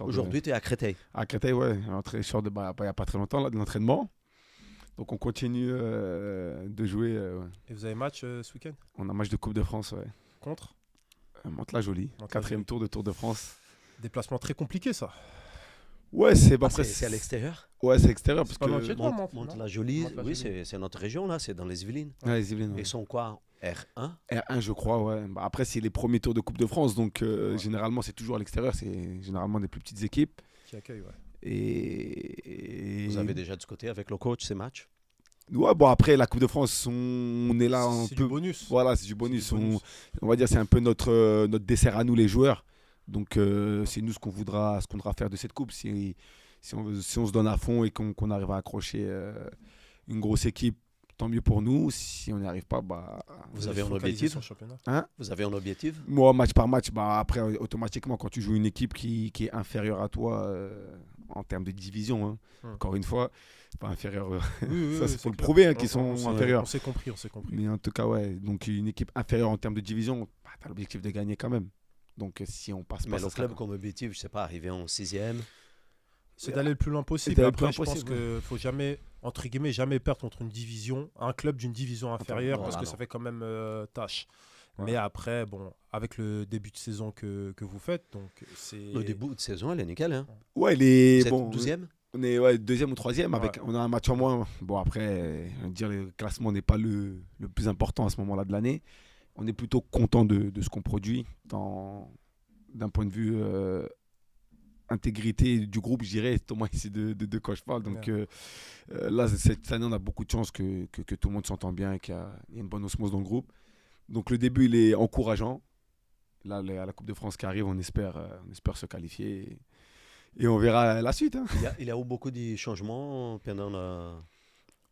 Aujourd'hui, tu es à Créteil. À Créteil, ouais. Je sors il n'y a pas très longtemps là, de l'entraînement. Donc on continue de jouer. Ouais. Et vous avez match ce week-end? On a un match de Coupe de France, ouais. Contre Mantes-la-Jolie, quatrième tour de Tour de France. Déplacement très compliqué, ça. Ouais, c'est à l'extérieur. Ouais, c'est extérieur. C'est Parce pas que loin de chez toi, Mantes-la-Jolie, oui, c'est notre région, là, c'est dans les Yvelines. Ouais, les Yvelines. Ils sont quoi? R1? R1, je crois, ouais. Bah, après, c'est les premiers tours de Coupe de France, donc généralement, c'est toujours à l'extérieur. C'est généralement des plus petites équipes. Qui accueillent, ouais. Et... Vous avez déjà discuté avec le coach ces matchs? Ouais, bon, après, la Coupe de France, on est là un C'est peu... du bonus. Voilà, c'est du bonus. On va dire c'est un peu notre dessert à nous, les joueurs. Donc, c'est nous ce qu'on voudra faire de cette Coupe. Si on se donne à fond et qu'on arrive à accrocher une grosse équipe, tant mieux pour nous. Si on n'y arrive pas, bah... Vous avez un objectif? Hein? Vous avez un objectif? Moi, match par match, bah, après, automatiquement, quand tu joues une équipe qui est inférieure à toi en termes de division, hein, encore une fois, pas inférieure, ça c'est pour le prouver qu'ils sont inférieurs. On s'est compris. Mais en tout cas, ouais, donc une équipe inférieure en termes de division, bah, tu as l'objectif de gagner quand même. Donc si on passe pas... Mais le club comme objectif, je sais pas, arriver en 6e. C'est d'aller le plus loin possible. Après, je pense qu'il ne faut jamais, entre guillemets, jamais perdre contre une division, un club d'une division inférieure, parce que ça fait quand même tâche. Ouais. Mais après, bon, avec le début de saison que vous faites, donc c'est... Le début de saison, elle est nickel. Hein. Ouais, vous êtes 12e? On est deuxième ou troisième, on a un match en moins. Bon, après, dire le classement n'est pas le plus important à ce moment-là de l'année. On est plutôt content de ce qu'on produit d'un point de vue intégrité du groupe, je dirais. Thomas ici de quoi je parle. Donc là, cette année, on a beaucoup de chance que tout le monde s'entend bien et qu'il y a une bonne osmose dans le groupe. Donc le début, il est encourageant. Là, à la Coupe de France qui arrive, on espère se qualifier et on verra la suite. Hein. Il y a eu beaucoup de changements pendant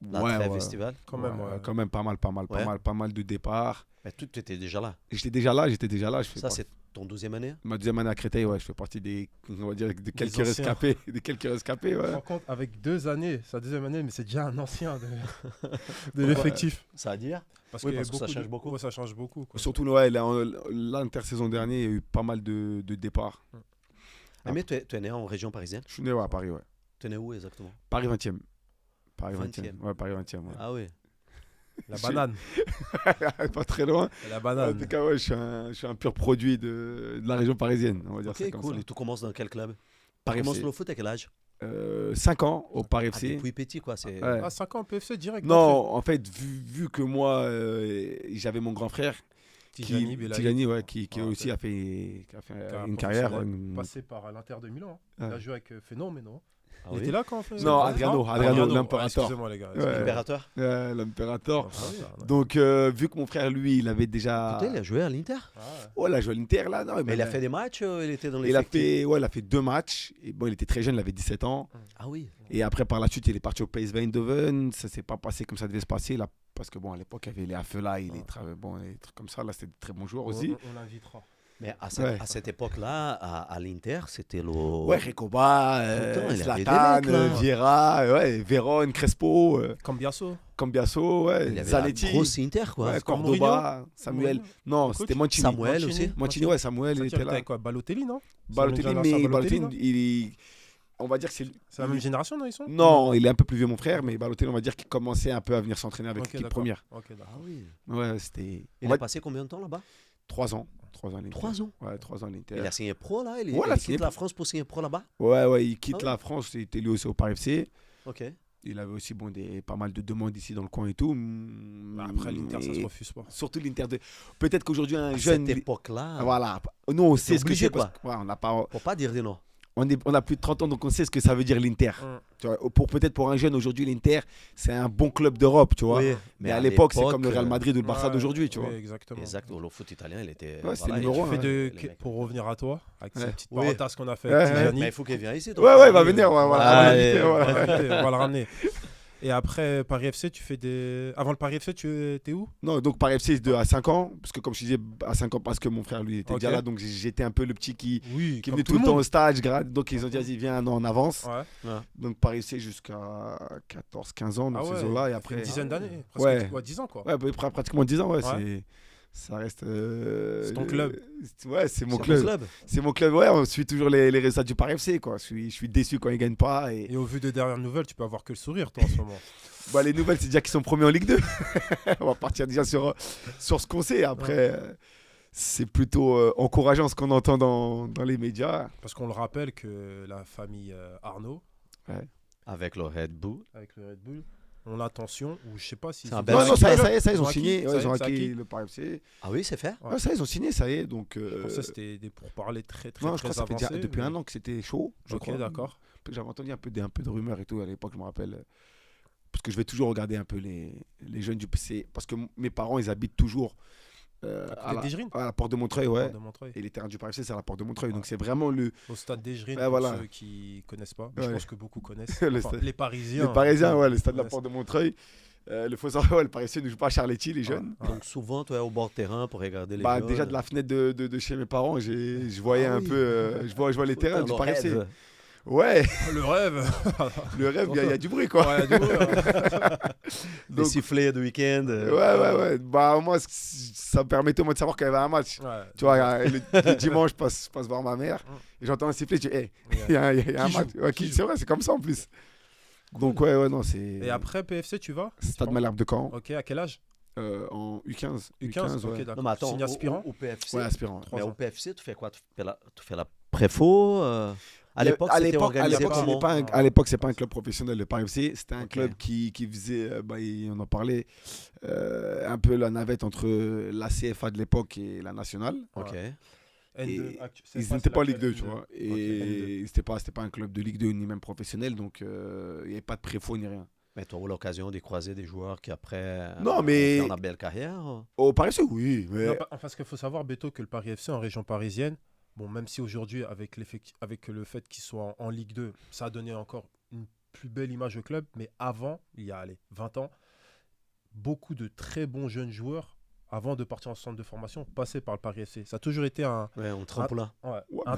la trêve estivale. Quand même pas mal de départs. Mais tu étais déjà là. J'étais déjà là. Ça, c'est ton 12e année? Ma 2e année à Créteil, ouais. Je fais partie de quelques rescapés. Ouais. Par contre, avec 2 années, sa 2e année, mais c'est déjà un ancien de l'effectif. Ça veut dire? Parce que ça change beaucoup. Ouais, ça change beaucoup. Quoi. Surtout, l'intersaison dernière, il y a eu pas mal de départs. Mais tu es né en région parisienne? Je suis né à Paris, ouais. Tu es né où exactement? Paris 20e. Paris 20e. Ouais, Paris 20e. Ouais. Ah oui. La banane. Pas très loin. La banane. En tout cas, ouais, je suis un pur produit de la région parisienne. On va dire ça comme cool. ça. Et tu commences dans quel club? Paris Tu commences le foot à quel âge? 5 ans au Paris FC. Depuis petit, quoi. C'est... Ouais. 5 ans au PFC direct. Non, en fait, vu que moi, j'avais mon grand frère, Tijani, ouais, qui aussi a fait une carrière. Passé par l'Inter de Milan. Il a joué avec Phénomène. Ah il était là quand on fait... Non, Adriano, l'impérateur. Excusez-moi les gars. L'impérateur. L'impérateur. Donc, vu que mon frère, lui, il avait déjà... Putain, il a joué à l'Inter. Ouais, il a joué à l'Inter, là. Non, mais il a fait des matchs, il était dans les... Il a fait 2 matchs. Et bon, il était très jeune, il avait 17 ans. Ah oui. Et après, par la suite, il est parti au PSV Eindhoven. Ça ne s'est pas passé comme ça devait se passer, là. Parce que bon, à l'époque, il y avait les Afela, les trucs comme ça. Là, c'était de très bons joueurs aussi. On l'invitera. Mais à cette époque-là, à l'Inter, c'était le... Ouais, Recoba, Zlatan, Vieira, Vérone, Crespo. Cambiasso, ouais. Il y avait Zanetti. La grosse Inter, quoi. Ouais, Cordoba, Samuel. Non, c'était Mancini. Samuel aussi. Mancini, ouais, Samuel, il était là. Quoi, Balotelli, non? Balotelli, mais Balotelli, on va dire que c'est la même génération, non, ils sont? Non, il est un peu plus vieux, mon frère, mais Balotelli, on va dire qu'il commençait un peu à venir s'entraîner avec l'équipe première. Ah oui. Ouais, c'était... Il a passé combien de temps là-bas? 3 ans. 3 ans à l'Inter. 3 ans? Ouais, 3 ans à l'Inter. Il a signé pro là? Il quitte la France pour signer pro là-bas? Ouais, il quitte la France. Il était lui aussi au Paris FC. Ok. Il avait aussi pas mal de demandes ici dans le coin et tout. Après, l'Inter, ça se refuse pas. Surtout l'Inter. Peut-être qu'aujourd'hui, un jeune. À cette époque-là. Voilà. Nous, on sait ce que c'est. Quoi. Ouais, on n'a pas. Faut pas dire des noms. On a plus de 30 ans, donc on sait ce que ça veut dire l'Inter. Tu vois, peut-être pour un jeune aujourd'hui, l'Inter, c'est un bon club d'Europe, tu vois. Oui, mais à l'époque, c'est comme le Real Madrid ou le Barça d'aujourd'hui, tu vois. Exactement. Le foot italien, il était. C'était le numéro 1. Pour revenir à toi, avec cette petite parenthèse qu'on a fait avec Tijani. Mais il faut qu'il vienne ici. Ouais, il va venir. On va le ramener. Et après Paris FC, tu fais des... Avant le Paris FC, tu étais où? Non, donc Paris FC à 5 ans, parce que comme je disais, à 5 ans, parce que mon frère, lui, était déjà là, donc j'étais un peu le petit qui venait tout le temps au stage, donc ils ont dit, vas-y, viens un an en avance. Ouais. Donc Paris FC jusqu'à 14-15 ans, dans ces eaux-là, et après... Une dizaine d'années, presque 10 ans, quoi. Ouais, pratiquement 10 ans, ouais. Ça reste. C'est ton club. Ouais, c'est mon club. C'est mon club. Ouais, on suit toujours les résultats du Paris FC, quoi. Je suis déçu quand ils gagnent pas. Et au vu des dernières nouvelles, tu peux avoir que le sourire, toi, en ce moment. Bah, les nouvelles, c'est déjà qu'ils sont premiers en Ligue 2. On va partir déjà sur ce qu'on sait. Après, c'est plutôt encourageant ce qu'on entend dans les médias. Parce qu'on le rappelle que la famille Arnaud, avec le Red Bull, on a attention, ou je sais pas si... Non, ça y est, ils ont signé. Ils ont acquis le Paris FC. Ah oui, c'est fait. Ouais, ça, ils ont signé, ça y est. Donc, je pensais que c'était des pourparlers très avancés. Non, je crois que ça fait déjà depuis un an que c'était chaud. Ok, d'accord. J'avais entendu un peu de rumeurs et tout à l'époque, je me rappelle. Parce que je vais toujours regarder un peu les jeunes du PC. Parce que mes parents, ils habitent toujours à la porte de Montreuil, ouais. Et les terrains du Paris FC, c'est à la porte de Montreuil. Donc c'est vraiment au stade d'Egerine, pour ceux qui ne connaissent pas. Je pense que beaucoup connaissent. Les Parisiens. Les Parisiens, ouais, le stade de la porte de Montreuil. Il faut savoir, le Paris FC ne joue pas à Charletti, les jeunes. Donc souvent, tu es au bord de terrain pour regarder les jeunes. Déjà de la fenêtre de chez mes parents, je voyais un peu, je vois les terrains du Paris FC. Ouais. Le rêve. Le rêve, il y a du bruit, quoi. Ouais, il y a du bruit. Les sifflets de week-end. Ouais. Bah, moi, ça me permettait au moins de savoir qu'il y avait un match. Ouais, tu vois, le dimanche, je passe voir ma mère et j'entends un sifflet. Je dis, hey, il y a un match. Ouais, c'est vrai, c'est comme ça en plus. Cool. Donc, ouais, non, c'est. Et après, PFC, tu vas Stade Malherbe de Caen. Ok, à quel âge En U15. U15, ok, ouais. d'accord. Non, mais attends, signe aspirant au PFC. Ouais, aspirant. Mais au PFC, tu fais quoi? Tu fais la préfo À l'époque, c'était organisé comment? À l'époque, c'est pas un club professionnel, le Paris FC. C'était un club qui faisait, on en parlait, un peu la navette entre la CFA de l'époque et la nationale. Ok. Et ils n'étaient pas en Ligue 2, tu vois. Et c'était pas un club de Ligue 2 ni même professionnel, donc il n'y avait pas de préfo ni rien. Mais tu as eu l'occasion de croiser des joueurs qui après ont fait une belle carrière? Au Paris FC, oui. Mais... Non, parce qu'il faut savoir, Beto, que le Paris FC en région parisienne, bon, même si aujourd'hui, avec le fait qu'il soit en Ligue 2, ça a donné encore une plus belle image au club, mais avant, il y a 20 ans, beaucoup de très bons jeunes joueurs, avant de partir en centre de formation, passaient par le Paris FC. Ça a toujours été un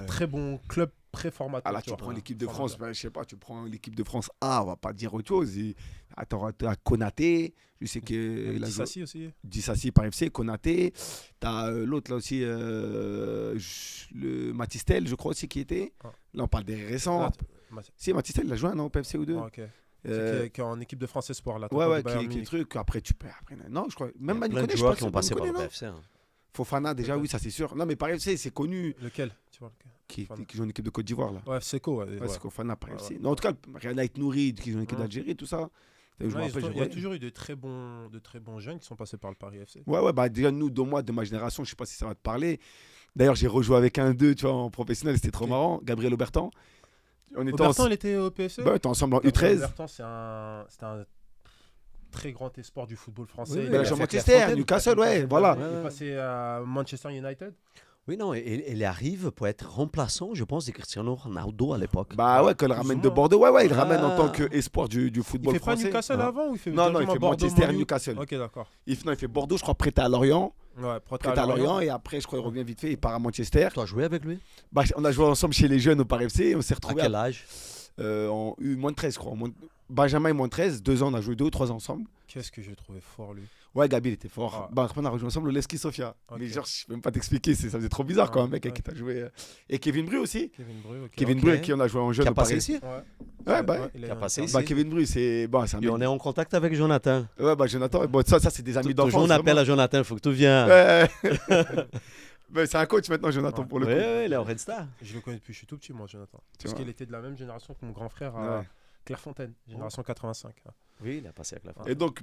très bon club préformateur. Ah là, tu prends l'équipe de France, je sais pas, tu prends l'équipe de France A, on va pas dire autre chose. Attends, tu as Konaté, je sais que... Dissassi aussi. Dissassi par FC, Konaté. Tu as l'autre là aussi, le Matistel, je crois aussi qui était. Là, on parle des récents. Si, Matistel, il a joué un an au PFC ou deux. Ok. Qui est en équipe de France Espoir là. Ouais, qui est truc. Après, tu perds. Non, je crois. Même Manu Koné, je crois qu'ils ont passé par le PFC. Fofana, déjà, oui, ça c'est sûr. Non, mais par FC, c'est connu. Lequel tu vois, qui joue en équipe de Côte d'Ivoire là. Ouais, Seco. C'est Fofana par FC. Non, en tout cas, Real Nouri, qui joue en équipe d'Algérie, tout ça. Il y a toujours eu de très bons jeunes qui sont passés par le Paris FC. Ouais, bah déjà, nous, de ma génération, je sais pas si ça va te parler. D'ailleurs, j'ai rejoué avec un d'eux, tu vois, en professionnel, c'était trop marrant. Gabriel Aubertan. Aubertan, il était au PFC? Ouais, on était ensemble en U13. Aubertan, c'était un très grand espoir du football français. Il a Manchester, Newcastle, ouais, voilà. Il est passé à Manchester United. Oui, non, il arrive pour être remplaçant, je pense, de Cristiano Ronaldo à l'époque. Bah ouais, qu'il ramène de Bordeaux. Ouais, il ramène en tant qu'espoir du football français. Il fait pas Newcastle avant ou il fait Non, il fait Manchester, Newcastle. Ok, d'accord. Il fait Bordeaux, je crois, prêté à Lorient. Ouais, prêté à Lorient. Et après, je crois, il revient vite fait, il part à Manchester. Tu as joué avec lui? Bah, on a joué ensemble chez les jeunes au Paris FC. On s'est retrouvés. À quel âge? En U-13, je crois. Benjamin et moins 13, 2 ans, on a joué 2 ou 3 ans ensemble. Qu'est-ce que j'ai trouvé fort, lui. Ouais, Gabi, il était fort. Bah, après, on a rejoint ensemble le Levski Sofia. Okay. Mais genre, je peux même pas t'expliquer, ça faisait trop bizarre quand un mec qui t'a joué. Et Kevin Bru aussi. Kevin Bru, avec qui on a joué en jeune. Qui a passé ici. Ouais, bah. Qui a passé ici. Bah, Kevin Bru, c'est. Bah, et on est en contact avec Jonathan. Ouais, bah, Jonathan, bon, ça c'est des amis d'enfance. On appelle à Jonathan, il faut que tu viennes. Mais c'est un coach maintenant, Jonathan, pour le coup. Ouais, il est en Red Star. Je le connais depuis que je suis tout petit, moi, Jonathan. Parce qu'il était de la même génération que mon grand frère. Clairefontaine, génération 85. Oui, il a passé avec la fin. Et donc,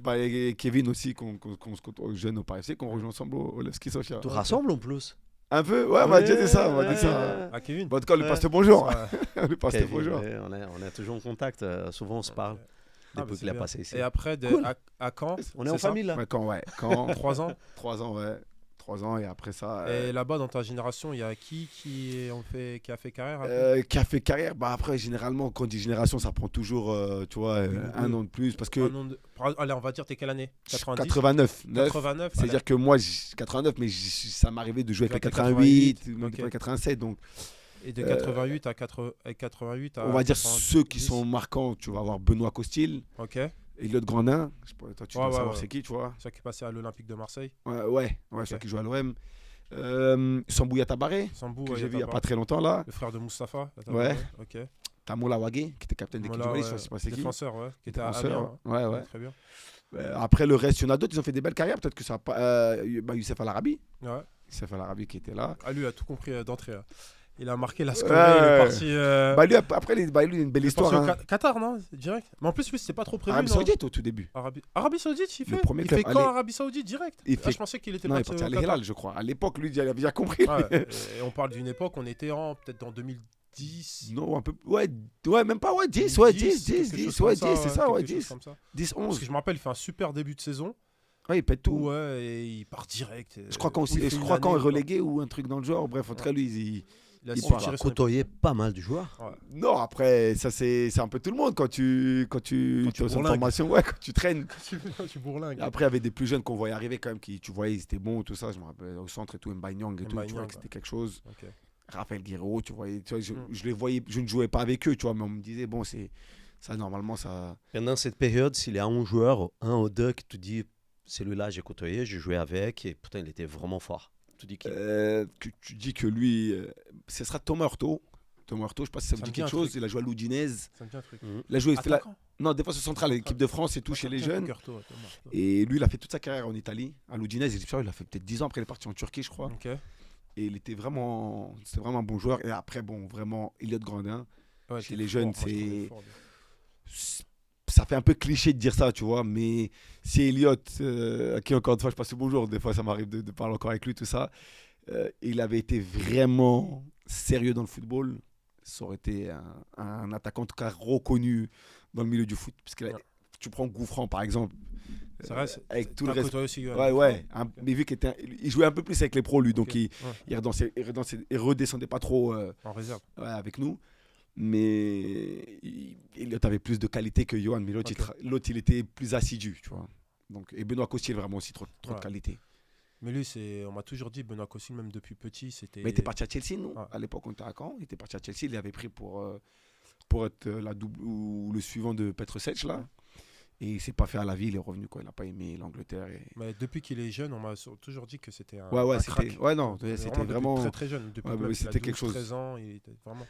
Kevin aussi, qu'on se côtoie jeune au Paris FC, qu'on rejoint ensemble au Levski Sofia. Tout rassemble en plus. Un peu, ouais, on va dire ça. À Kevin. Bon, en tout cas, on lui passe le bonjour. On lui passe le bonjour. On est toujours en contact, souvent on se parle. Depuis qu'il a passé ici. Et après, à Caen, on est en famille là. Caen, 3 ans. 3 ans, ouais. 3 ans et après ça. Et là-bas, dans ta génération, il y a qui a fait carrière qui a fait carrière, bah après, généralement, quand on dit génération, ça prend toujours, tu vois, un an de plus. Parce que... Allez, on va dire, t'es quelle année? 89. 89. C'est-à-dire que moi, 89, mais ça m'arrivait de jouer avec 88, okay. 87, donc... Et de 88 à 88 à... On va dire ceux qui sont marquants, tu vas avoir Benoît Costil. Ok. Elliot Grandin, je sais pas, toi tu dois savoir c'est qui, tu vois. C'est ça qui est passé à l'Olympique de Marseille. Ouais, c'est ça qui joue à l'OM. Sambou Yatabaré, que j'ai vu il n'y a pas très longtemps là. Le frère de Moustapha. Ouais. Ok. Tamola Wagé, qui était capitaine d'équipe du Mali, je sais pas c'est qui. Défenseur, qui était à Amiens. Ouais. Très bien. Après le reste, il y en a d'autres, ils ont fait des belles carrières. Peut-être que ça a pas. Youssef Al Arabi. Ouais. Youssef Al Arabi qui était là. Ah, lui a tout compris d'entrée. Il a marqué la score, il est parti. Lui, après, lui, il a une belle histoire. Au Qatar, non? Direct. Mais en plus, lui, c'était pas trop prévu. Arabie Saoudite au tout début. Arabie Saoudite, il fait. Il fait quand Arabie Saoudite direct? Je pensais qu'il était parti. Non, il est parti à l'Hilal, je crois. À l'époque, lui, il avait déjà compris. Et on parle d'une époque, on était peut-être dans 2010. Non, un peu. Ouais, même pas. 10, c'est ça, 10. 10, 11. Parce que je me rappelle, il fait un super début de saison. Ouais, il pète tout. Ouais, et il part direct. Je crois quand il est relégué ou un truc dans le genre. Bref, en tout cas, lui, il a côtoyé pas mal de joueurs. Ouais. Non, après, ça c'est un peu tout le monde quand tu es en formation, quand tu traînes. tu bourlingues. Après, il y avait des plus jeunes qu'on voyait arriver quand même, qui tu voyais, ils étaient bons, tout ça. Je me rappelle au centre et tout, Mbanyang et tout, tu vois que c'était quelque chose. Okay. Raphaël Guerrero, tu vois, je les voyais, je ne jouais pas avec eux, tu vois, mais on me disait, bon, c'est ça, normalement, ça. Pendant cette période, s'il y a un joueur, un ou deux qui te dit, celui-là, j'ai côtoyé, j'ai joué avec, et pourtant, il était vraiment fort. Tu dis que lui, ce sera Thomas Hurto. Thomas Hurto, je ne sais pas si ça vous dit quelque chose. Il a joué à l'Udinese. Ça me dit un truc. Il a joué. Non, défense centrale, l'équipe de France et tout chez les jeunes. Et lui, il a fait toute sa carrière en Italie. À l'Udinese, il a fait peut-être 10 ans. Après, il est parti en Turquie, je crois. Okay. Et il était vraiment un bon joueur. Et après, bon, vraiment, Elliot Grandin. Chez les jeunes, ça fait un peu cliché de dire ça, tu vois, mais si Elliot, à qui encore une fois je passe le bonjour, des fois ça m'arrive de parler encore avec lui, tout ça, il avait été vraiment sérieux dans le football, ça aurait été un attaquant en tout cas reconnu dans le milieu du foot. Parce que tu prends Gouffran par exemple, avec tout le reste. Aussi, mais vu qu'il jouait un peu plus avec les pros lui, donc il redescendait pas trop en réserve avec nous. Mais Elliot avait plus de qualité que Johan, mais l'autre il était plus assidu, tu vois. Donc, et Benoît Costil vraiment aussi trop de qualité. Mais lui, on m'a toujours dit, Benoît Costil, même depuis petit, c'était. Mais il était parti à Chelsea, non? À l'époque, on était à Caen, il était parti à Chelsea, il l'avait pris pour être la double ou le suivant de Petr Sech, là. Et il s'est pas fait à la vie, il est revenu, quoi. Il n'a pas aimé l'Angleterre. Mais depuis qu'il est jeune, on m'a toujours dit que c'était un. C'était vraiment. Très très jeune. Depuis c'était quelque chose. 13 ans, il était vraiment.